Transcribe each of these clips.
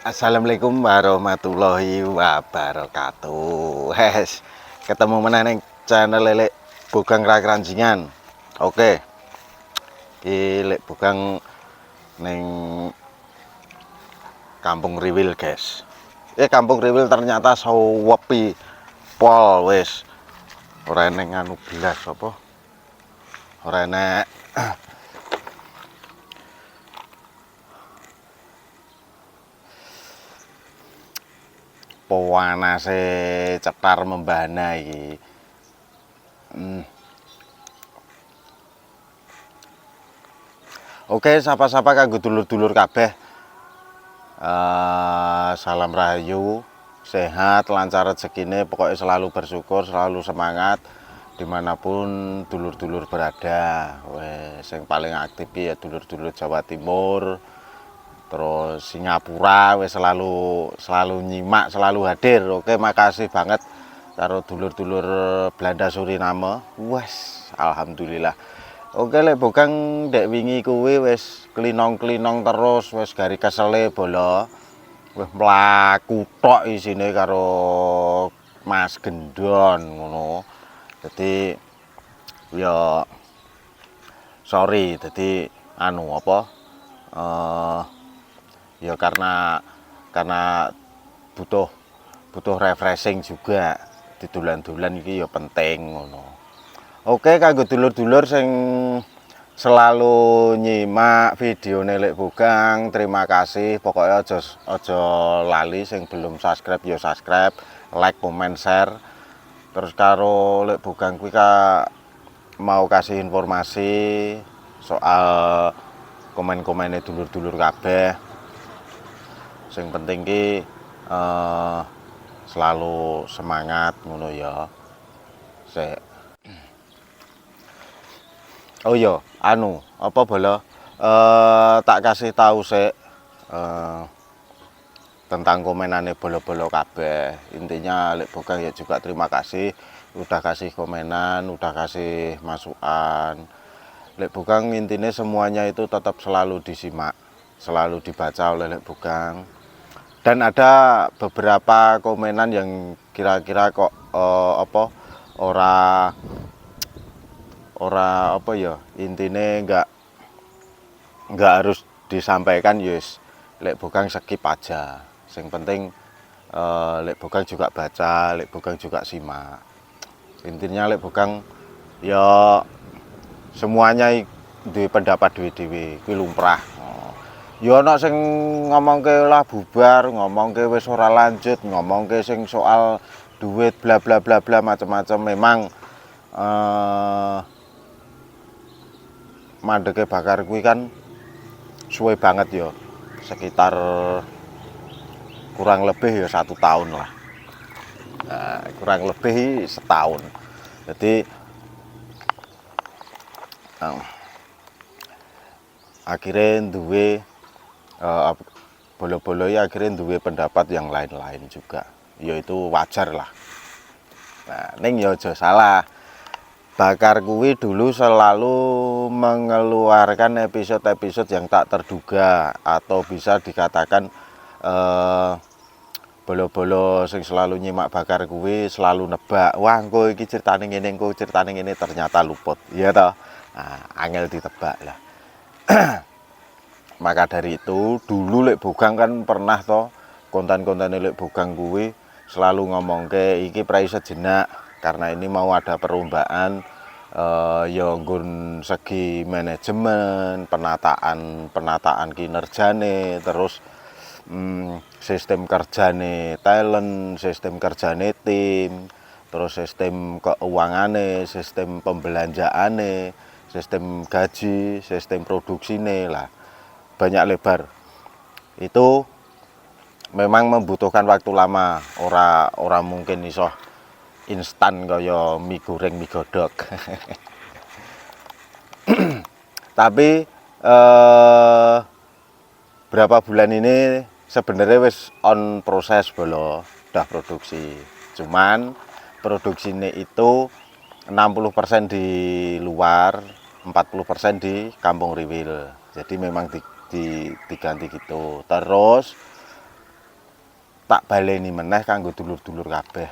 Assalamualaikum warahmatullahi wabarakatuh. Ketemu mana nih channel Lelek Bogang Rakranjingan. Oke, Lelek Bogang neng Kampung Riwil, guys. Kampung Riwil ternyata sawepi pol wis. Ora neng anu belas apa? Ora enek pewanase cetar membana iki. Oke, sapa-sapa kanggo dulur-dulur kabeh. Salam rahayu, sehat, lancar rezekine, pokoknya selalu bersyukur, selalu semangat dimanapun dulur-dulur berada. Wes, yang paling aktif ya dulur-dulur Jawa Timur, terus Singapura, wes selalu nyimak, selalu hadir. Oke, makasih banget karo dulur-dulur Belanda Suriname. Wes, alhamdulillah. Oke, Lek Bogang dek wingi kuwi wis klinong-klinong terus, wis gari kesele bola. Wis mlaku tok isine karo Mas Gendon ngono. Dadi ya sorry, dadi anu apa? Ya karena butuh refreshing juga. Didulan-dulan iki ya penting ngono. Oke, kanggo dulur-dulur sing selalu nyimak video Lek Bogang, terima kasih. Pokoknya aja lali sing belum subscribe ya subscribe, like, comment, share. Terus karo Lek Bogang kuwi mau kasih informasi soal komen-komennya dulur-dulur kabeh. Sing penting ki selalu semangat ngono ya. Oh iya, anu, apa bola? Tak kasih tahu tentang komenannya bolo-bolo kabeh. Intinya Lek Bogang ya juga terima kasih udah kasih komenan, udah kasih masukan. Lek Bogang intinya semuanya itu tetap selalu disimak, selalu dibaca oleh Lek Bogang. Dan ada beberapa komenan yang kira-kira kok ora apa ya, intine nggak harus disampaikan, yes. Lek Bogang skip aja. Yang penting Lek Bogang juga baca, Lek Bogang juga simak. Intinya Lek Bogang ya semuanya duwe pendapat dhewe-dhewe, kuwi lumrah. Ya ana sing ngomongke lah bubar, ngomongke wis ora lanjut, ngomongke sing soal duit bla bla bla bla macam-macam. Memang mandeke bakar kuwi kan suwe banget ya, sekitar kurang lebih ya 1 tahun lah. Kurang lebih setahun. Jadi akhirnya duwe bolo-bolo ya akhirnya duwe pendapat yang lain-lain juga. Ya itu wajar lah. Nah, ning ya aja salah. Bakar kuwi dulu selalu mengeluarkan episode-episode yang tak terduga, atau bisa dikatakan bolo-bolo sing selalu nyimak Bakar kuwi selalu nebak, wah engko iki ceritane ngene, engko ceritane ngene, ternyata luput. Iya toh? Nah, angel ditebak lah. Maka dari itu dulu Lek Bogang kan pernah toh konten-konten Lek Bogang kuwi selalu ngomong ke iki prai sejenak, karena ini mau ada perlombaan ya nggon segi manajemen, penataan kinerjane, terus sistem kerjane talent, sistem kerjane tim, terus sistem keuangane, sistem pembelanjaane, sistem gaji, sistem produksine lah, banyak lebar. Itu memang membutuhkan waktu lama, ora mungkin iso instan kaya mie goreng mie godhog. Tapi berapa bulan ini sebenarnya wis on proses bolo, udah produksi. Cuman produksinya itu 60% di luar, 40% di Kampung Riwil. Jadi memang diganti gitu. Terus tak baleni meneh kanggo dulur-dulur kabeh.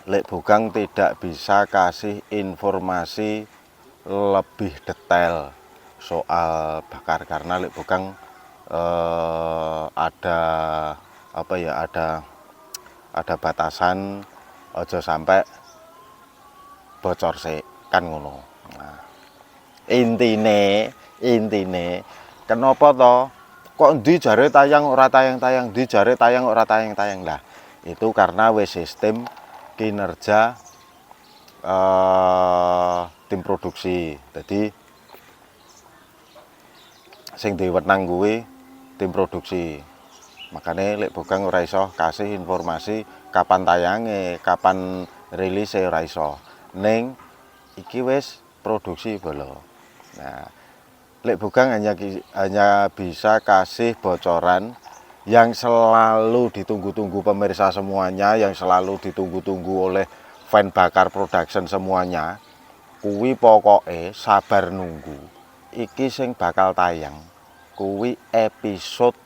Lek Bukang tidak bisa kasih informasi lebih detail soal bakar karena Lek Bukang ada apa ya, ada batasan aja sampai bocor sih kan ngono. Nah, intine kenapa toh kok ndi jare tayang ora tayang-tayang, ndi jare tayang ora tayang-tayang. Lah itu karena wis sistem kinerja tim produksi. Jadi sing diwenang kuwi tim produksi. Makanya Lek Bukang ora iso kasih informasi kapan tayange, kapan rilis ora iso. Ning iki wis produksi bolo. Nah, Lek Bukang hanya bisa kasih bocoran yang selalu ditunggu-tunggu pemirsa semuanya, yang selalu ditunggu-tunggu oleh fan bakar production semuanya. Kuwi pokoke sabar nunggu. Iki sing bakal tayang. Kuwi episode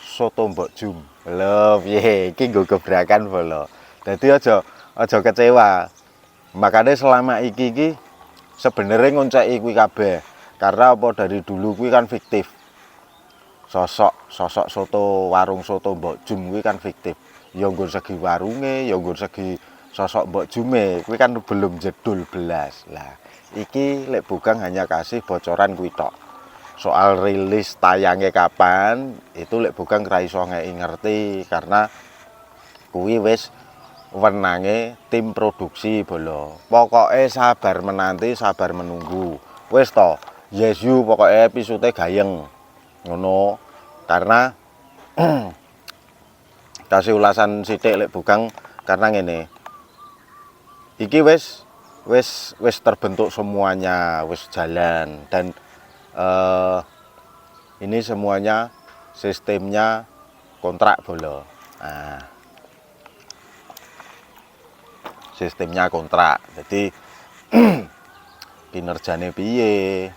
Soto Mbok Jum. Lho piye iki nggo gebrakan bolo. Dadi aja kecewa. Makanya selama iki sebenarnya ngonceki kuwi kabeh. Karena apa dari dulu kuwi kan fiktif. Sosok soto warung soto Mbok Jum kuwi kan fiktif. Ya nggon segi warunge, ya nggon segi sosok Mbok Jume kuwi kan belum jedul belas. Lah, iki Lek Bukang hanya kasih bocoran kuwi tok. Soal rilis tayangnya kapan itu Lek Bukang ra iso ngerti karena kuwi wis wenange tim produksi bolo. Pokoke sabar menanti, sabar menunggu. Wis to, yes you pokoke episode gayeng. Ngono. Karena kasih ulasan sithik Lek Bukang karena ngene. Iki wis terbentuk semuanya, wis jalan dan ini semuanya sistemnya kontrak bolo. Nah, sistemnya kontrak. Jadi kinerjane piye?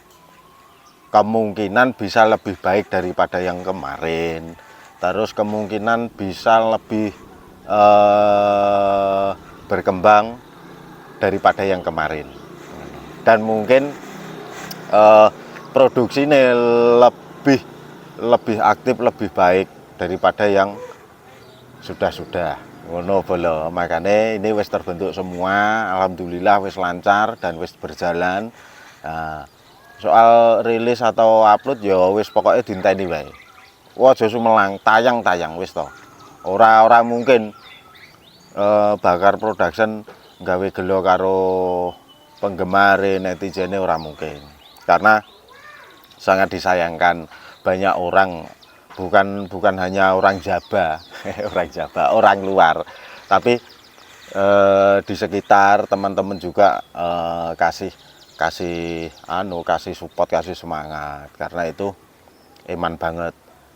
Kemungkinan bisa lebih baik daripada yang kemarin. Terus kemungkinan bisa lebih berkembang daripada yang kemarin. Dan mungkin produksi ini lebih aktif, lebih baik daripada yang sudah ngono bolo. Makanya ini wis terbentuk semua, alhamdulillah wis lancar dan wis berjalan. Nah, soal rilis atau upload ya wis pokoknya dinteni wae. Aja sumelang, tayang wis to. Ora mungkin bakar production gawe gelo karo penggemar netizen ora mungkin. Karena sangat disayangkan banyak orang, bukan hanya orang Jawa, orang luar, tapi di sekitar teman-teman juga kasih support, kasih semangat. Karena itu eman banget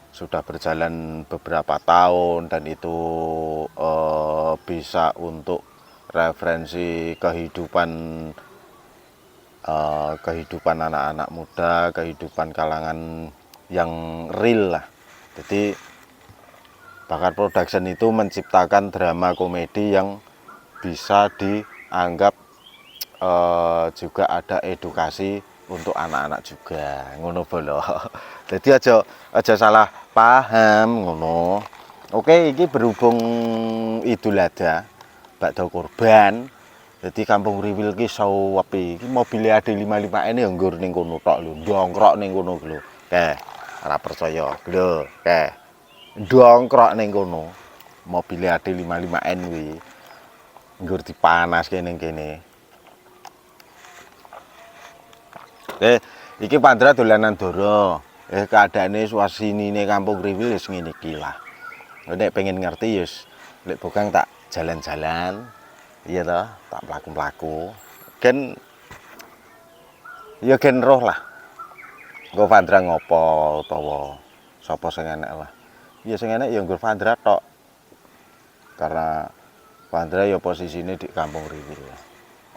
sudah berjalan beberapa tahun dan itu bisa untuk referensi kehidupan anak-anak muda, kehidupan kalangan yang real lah. Jadi Bakar Production itu menciptakan drama komedi yang bisa dianggap juga ada edukasi untuk anak-anak juga, ngono bolo. Jadi aja salah paham ngono. Oke, ini berhubung Idul Adha, bakda kurban. Jadi Kampung Riwil ki sawepi. Iki mobil AD55 ini nggur ning kono tok lho, ndongkrok ning kono lho. Keh, ora percaya. Lho, keh. Ndongkrok ning kono. Mobil AD55N kuwi nggur dipanaske ning kene. Iki Pandra dolanan doro. Keadaane suasinine Kampung Riwil wis ngene iki lah. Nek pengen ngerti yus Lek Bukang tak jalan-jalan. Iya toh, tak mlaku-mlaku. Gen ya gen roh lah. Nggo Pandra ngopo utawa sapa sing enek lah. Ya sing enek ya nggo Pandra tok. Karena Pandra ya posisine di Kampung Riwil.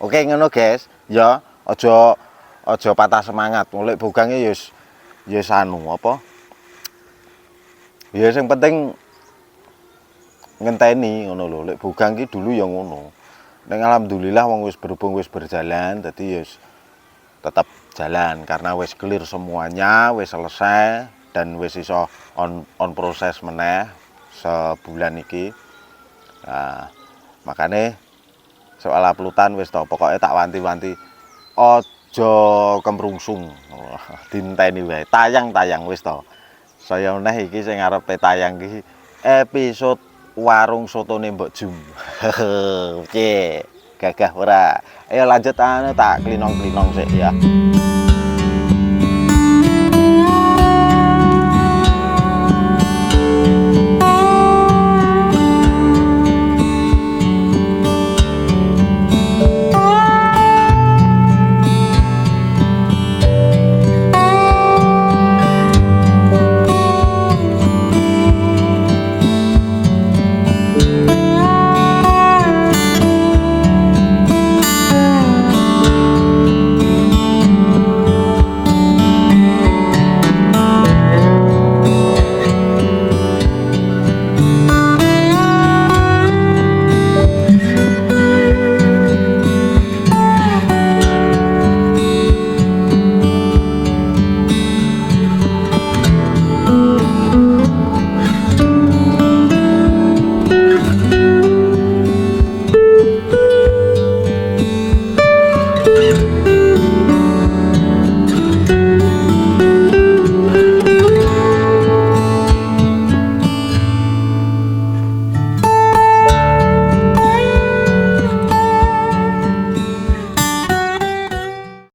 Oke ngono guys. Ya aja aja patah semangat. Mulai bugange ya anu apa? Ya sing penting ngenteni ngono lho. Lek bugang ki dulu ya ngono. Ning alhamdulillah wong wis berhubung wis berjalan dadi ya tetap jalan karena wis clear semuanya, wis selesai dan wis iso on proses meneh sebulan iki. Nah, makanya soal uploadan wis to, pokoknya tak wanti-wanti aja kemrungsung. Dinteni wae, tayang-tayang wis to. Saya meneh iki sing arepe tayang iki episode warung sotone Mbok Jum. Oke, gagah ora? Ayo lanjut anu tak klinong-klinong sik ya.